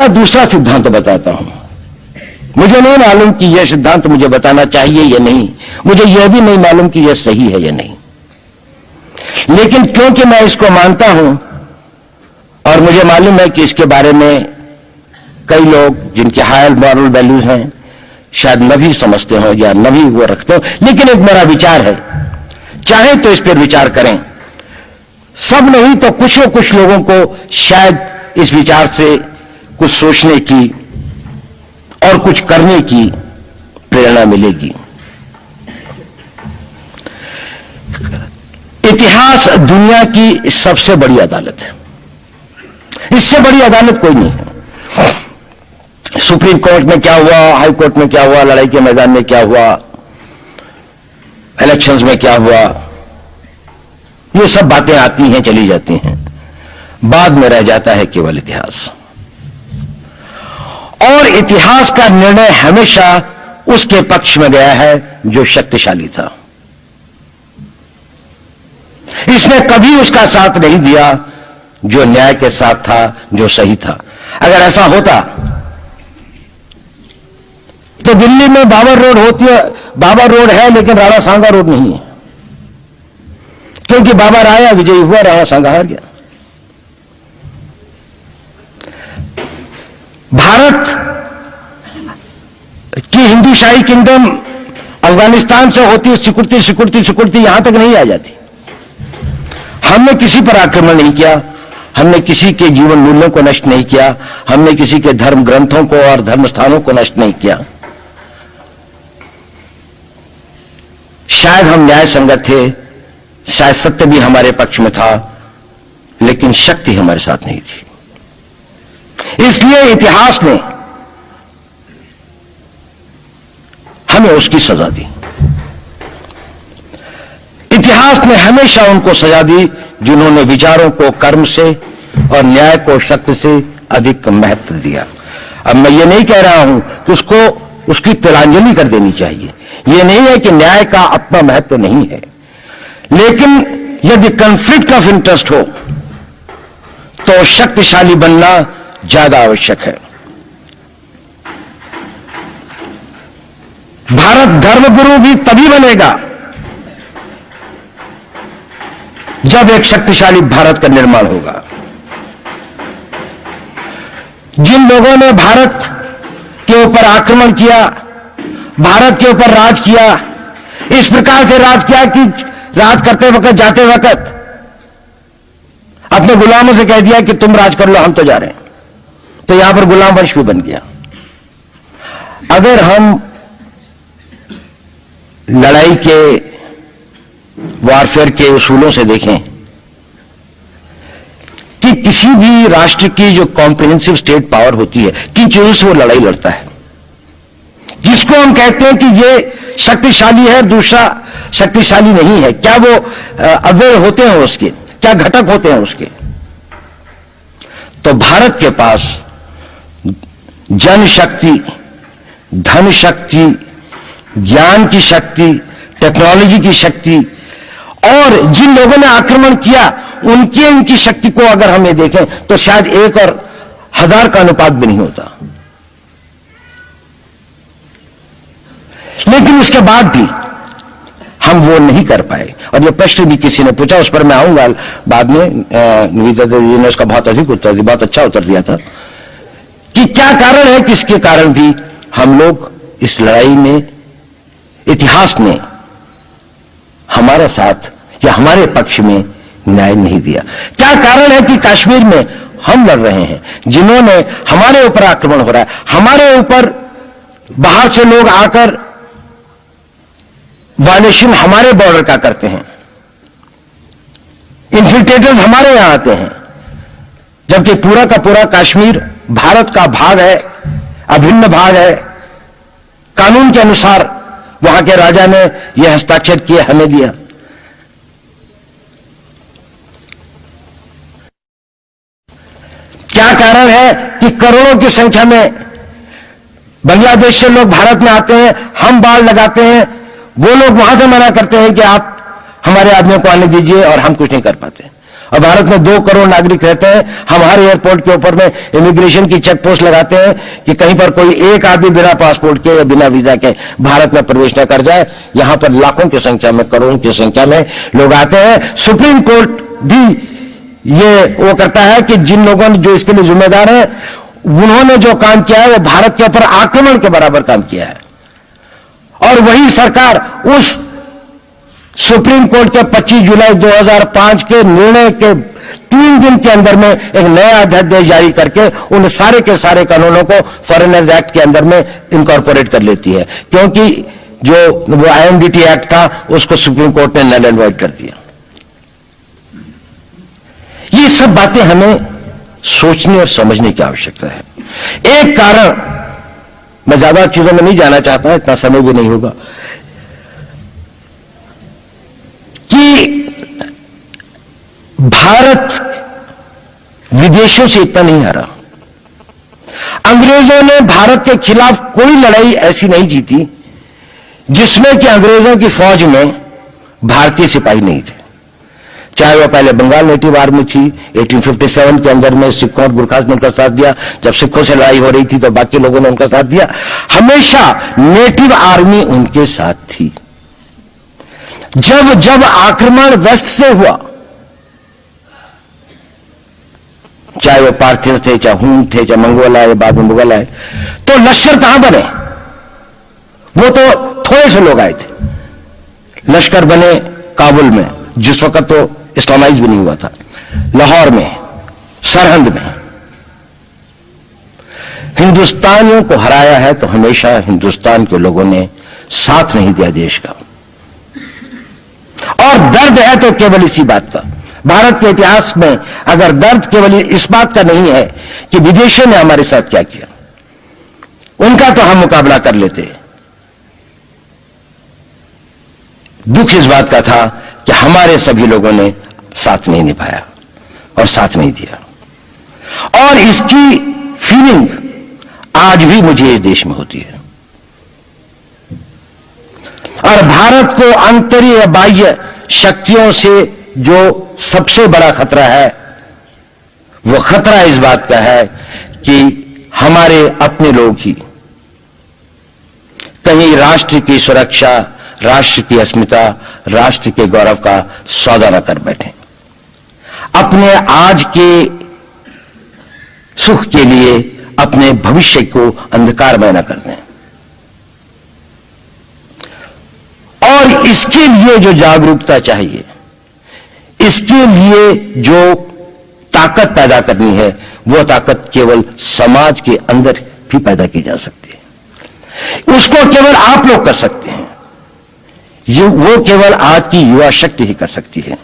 दूसरा सिद्धांत बताता हूं। मुझे नहीं मालूम कि यह सिद्धांत मुझे बताना चाहिए या नहीं, मुझे यह भी नहीं मालूम कि यह सही है या नहीं, लेकिन क्योंकि मैं इसको मानता हूं और मुझे मालूम है कि इसके बारे में कई लोग जिनके हायर मॉरल वैल्यूज हैं शायद न भी समझते हो या न भी वो रखते हो, लेकिन एक मेरा विचार है, चाहे तो इस पर विचार करें। सब नहीं तो कुछ न कुछ लोगों को शायद इस विचार से कुछ सोचने की और कुछ करने की प्रेरणा मिलेगी। इतिहास दुनिया की सबसे बड़ी अदालत है, इससे बड़ी अदालत कोई नहीं है। सुप्रीम कोर्ट में क्या हुआ, हाई कोर्ट में क्या हुआ, लड़ाई के मैदान में क्या हुआ, इलेक्शंस में क्या हुआ, ये सब बातें आती हैं चली जाती हैं, बाद में रह जाता है केवल इतिहास। और इतिहास का निर्णय हमेशा उसके पक्ष में गया है जो शक्तिशाली था। इसने कभी उसका साथ नहीं दिया जो न्याय के साथ था, जो सही था। अगर ऐसा होता तो दिल्ली में बाबर रोड होती है, बाबर रोड है लेकिन राणा सांगा रोड नहीं है, क्योंकि बाबर आया, विजयी हुआ, राणा सांगा हार गया। भारत की हिंदूशाही किंगडम अफगानिस्तान से होती सिकुड़ती सिकुड़ती सिकुड़ती यहां तक नहीं आ जाती। हमने किसी पर आक्रमण नहीं किया, हमने किसी के जीवन मूल्यों को नष्ट नहीं किया, हमने किसी के धर्म ग्रंथों को और धर्म स्थानों को नष्ट नहीं किया। शायद हम न्याय संगत थे, शायद सत्य भी हमारे पक्ष में था, लेकिन शक्ति हमारे साथ नहीं थी। इसलिए इतिहास ने हमें उसकी सजा दी। इतिहास ने हमेशा उनको सजा दी जिन्होंने विचारों को कर्म से और न्याय को शक्ति से अधिक महत्व दिया। अब मैं ये नहीं कह रहा हूं कि उसको उसकी तिलांजलि कर देनी चाहिए, यह नहीं है कि न्याय का अपना महत्व नहीं है, लेकिन यदि कॉन्फ्लिक्ट ऑफ इंटरेस्ट हो तो शक्तिशाली बनना ज्यादा आवश्यक है। भारत धर्मगुरु भी तभी बनेगा जब एक शक्तिशाली भारत का निर्माण होगा। जिन लोगों ने भारत के ऊपर आक्रमण किया, भारत के ऊपर राज किया, इस प्रकार से राज किया कि राज करते वक्त, जाते वक्त अपने गुलामों से कह दिया कि तुम राज कर लो, हम तो जा रहे हैं, तो यहां पर गुलाम वंश भी बन गया। अगर हम लड़ाई के वॉरफेयर के उसूलों से देखें कि किसी भी राष्ट्र की जो कॉम्प्रिहेंसिव स्टेट पावर होती है, किन चीजों से वो लड़ाई लड़ता है, जिसको हम कहते हैं कि ये शक्तिशाली है, दूसरा शक्तिशाली नहीं है, क्या वो अव्यय होते हैं उसके, क्या घटक होते हैं उसके। तो भारत के पास जनशक्ति, धन शक्ति, ज्ञान की शक्ति, टेक्नोलॉजी की शक्ति, और जिन लोगों ने आक्रमण किया उनकी शक्ति को अगर हम ये देखें तो शायद 1 और 1000 का अनुपात भी नहीं होता। लेकिन उसके बाद भी हम वो नहीं कर पाए। और ये प्रश्न भी किसी ने पूछा, उस पर मैं आऊंगा बाद में। निवेदिता जी ने उसका बहुत अधिक उत्तर दिया, बहुत अच्छा उत्तर दिया था कि क्या कारण है, किसके कारण भी हम लोग इस लड़ाई में, इतिहास ने हमारे साथ या हमारे पक्ष में न्याय नहीं दिया। क्या कारण है कि कश्मीर में हम लड़ रहे हैं, जिन्होंने हमारे ऊपर आक्रमण हो रहा है, हमारे ऊपर बाहर से लोग आकर वायलेशन हमारे बॉर्डर का करते हैं, इन्फिल्ट्रेटर्स हमारे यहां आते हैं, जबकि पूरा का पूरा कश्मीर भारत का भाग है, अभिन्न भाग है। कानून के अनुसार वहां के राजा ने यह हस्ताक्षर किए, हमें दिया। क्या कारण है कि करोड़ों की संख्या में बांग्लादेश से लोग भारत में आते हैं, हम बाड़ लगाते हैं, वो लोग वहां से मना करते हैं कि आप हमारे आदमियों को आने दीजिए, और हम कुछ नहीं कर पाते। और भारत में 2 करोड़ नागरिक रहते हैं। हम हर एयरपोर्ट के ऊपर में इमिग्रेशन की चेक पोस्ट लगाते हैं कि कहीं पर कोई एक आदमी बिना पासपोर्ट के या बिना वीजा के भारत में प्रवेश न कर जाए। यहां पर लाखों की संख्या में, करोड़ों की संख्या में लोग आते हैं। सुप्रीम कोर्ट भी ये वो करता है कि जिन लोगों ने जो इसके लिए जिम्मेदार है, उन्होंने जो काम किया है वो भारत के ऊपर आक्रमण के बराबर काम किया है। और वही सरकार उस सुप्रीम कोर्ट के 25 जुलाई 2005 के निर्णय के 3 दिन के अंदर में एक नया अध्यादेश जारी करके उन सारे के सारे कानूनों को फॉरेनर्स एक्ट के अंदर में इनकॉर्पोरेट कर लेती है, क्योंकि जो वो IMDT एक्ट था उसको सुप्रीम कोर्ट ने नल एंड वॉइड कर दिया। ये सब बातें हमें सोचने और समझने की आवश्यकता है। एक कारण, मैं ज्यादा चीजों में नहीं जाना चाहता, इतना समय भी नहीं होगा, कि भारत विदेशों से इतना नहीं हारा। अंग्रेजों ने भारत के खिलाफ कोई लड़ाई ऐसी नहीं जीती जिसमें कि अंग्रेजों की फौज में भारतीय सिपाही नहीं थे। चाहे वह पहले बंगाल नेटिव आर्मी थी, 1857 के अंदर में सिखों और गुरखास ने उनका साथ दिया। जब सिखों से लड़ाई हो रही थी तो बाकी लोगों ने उनका साथ दिया। हमेशा नेटिव आर्मी उनके साथ थी। जब जब आक्रमण वेस्ट से हुआ, चाहे वो पार्थिव थे, चाहे हून थे, चाहे मंगोल आए, बाद में मुगल आए, तो लश्कर कहां बने? वो तो थोड़े से लोग आए थे। लश्कर बने काबुल में, जिस वक्त तो इस्लामाइज भी नहीं हुआ था, लाहौर में, सरहंद में। हिंदुस्तानियों को हराया है तो हमेशा हिंदुस्तान के लोगों ने साथ नहीं दिया देश का। और दर्द है तो केवल इसी बात का। भारत के इतिहास में अगर दर्द केवल इस बात का नहीं है कि विदेशियों ने हमारे साथ क्या किया, उनका तो हम मुकाबला कर लेते। दुख इस बात का था कि हमारे सभी लोगों ने साथ नहीं निभाया और साथ नहीं दिया। और इसकी फीलिंग आज भी मुझे इस देश में होती है। और भारत को आंतरिक बाह्य शक्तियों से जो सबसे बड़ा खतरा है, वो खतरा इस बात का है कि हमारे अपने लोग ही कहीं राष्ट्र की सुरक्षा, राष्ट्र की अस्मिता, राष्ट्र के गौरव का सौदा न कर बैठे, अपने आज के सुख के लिए अपने भविष्य को अंधकारमय न कर दें। और इसके लिए जो जागरूकता चाहिए, इसके लिए जो ताकत पैदा करनी है, वो ताकत केवल समाज के अंदर भी पैदा की जा सकती है। उसको केवल आप लोग कर सकते हैं। वो केवल आज की युवा शक्ति ही कर सकती है।